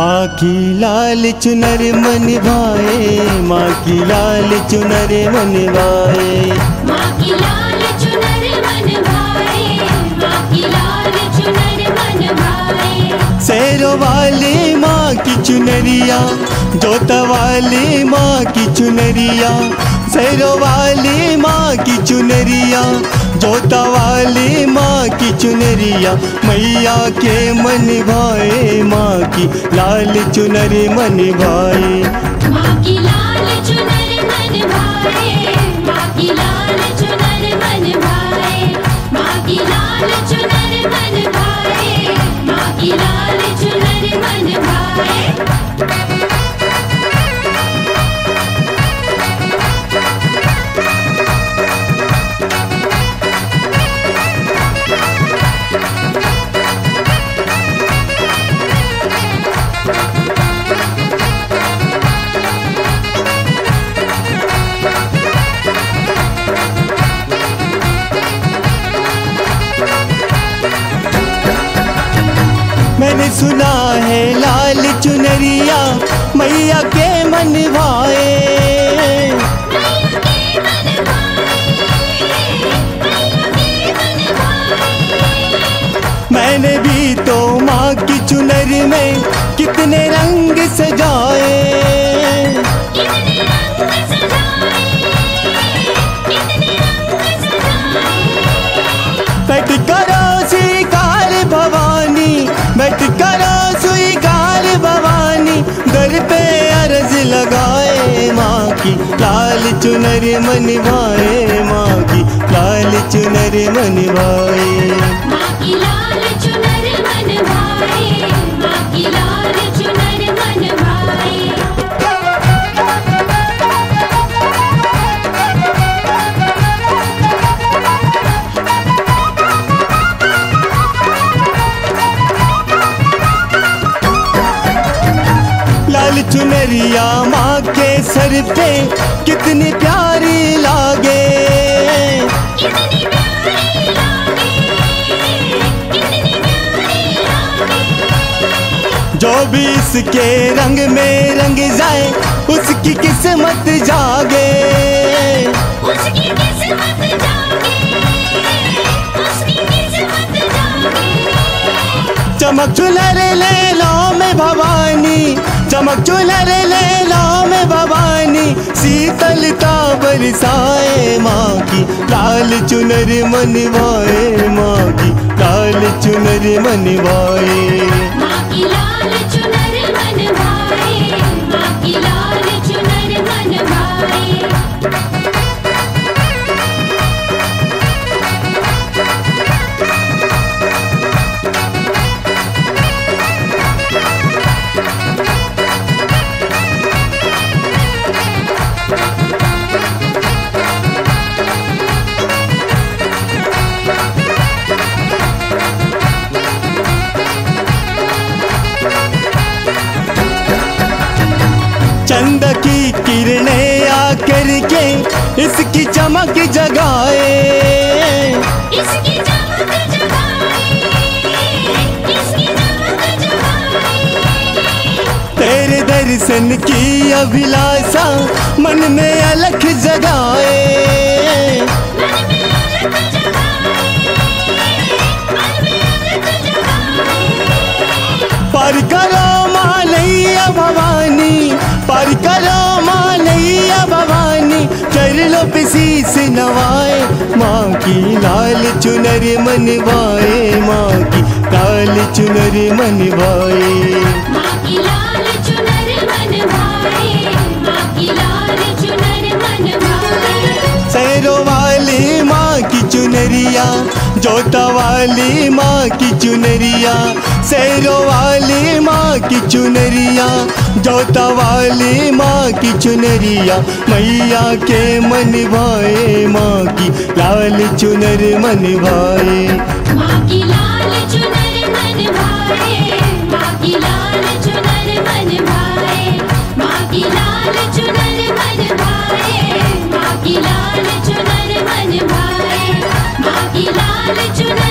माँ की लाल चुनर मन भाए, माँ की लाल चुनर मन भाए, माँ की लाल चुनर मन भाए, माँ की लाल चुनर मन भाए। शेरों वाली माँ की चुनरिया, जोता वाली माँ की चुनरिया, शेरों वाली माँ की चुनरिया, जोता वाली माँ की चुनरिया, मैया के मन भाए, माँ की लाल चुनर मन भाए। माँ की लाल चुनर मन भाए, माँ की लाल चुनर मन भाए, माँ की लाल चुनर मन भाए, माँ की लाल चुनर मन भाए। मैंने सुना है लाल चुनरिया मैया के मन भाए, मैंने भी तो माँ की चुनर में कितने रंग सजाए, बैठ करो स्वीकार भवानी, बैठ करो स्वीकार भवानी, दर पे अर्ज लगाए, माँ की लाल चुनर मन भाए, माँ की लाल चुनर मन भाए। माँ की लाल चुनर मन भाए, माँ की लाल चुनर मन भाए। लाल चुनरिया माँ के सर पे कितनी प्यारी लागे, कितनी प्यारी लागे, कितनी प्यारी लागे। जो भी इसके रंग में रंग जाए उसकी किस्मत जागे, उसकी किस्मत जागे, उसकी किस्मत जागे। चमक चुनर ले लो में भवानी, चमक चुनर ले लो में भवानी, शीतलता बरसाए, माँ की लाल चुनर मन भाए, माँ की लाल चुनर मन भाए। माँ की लाल चुनर मन भाए, माँ की लाल चुनर मन भाए। चंद की किरणें आकर के इसकी चमक जगाए, इसकी चमक जगाए, इसकी चमक जगाए। तेरे दर्शन की अभिलाषा मन में अलख जगाए, मन में अलख जगाए, मन में अलख जगाए। पार करो माँ नैया भवानी, पार करो माँ नैया भवानी, कर लो शीस नवाए, माँ की लाल चुनर मन भाए, माँ की लाल चुनर मन भाए। माँ की लाल चुनर मन भाए, माँ की लाल चुनर मन भाए। शेरों वाली माँ की चुनरिया, जोता वाली माँ की चुनरिया, शेरों वाली माँ की चुनरिया, जोता वाली माँ की चुनरिया, मैया के मन भाए, माँ की लाल चुनर मन भाए। माँ की लाल चुनर मन भाए, माँ की लाल चुनर मन भाए, माँ की लाल चुनर मन भाए, माँ की लाल चुनर मन भाए, माँ की लाल चुनर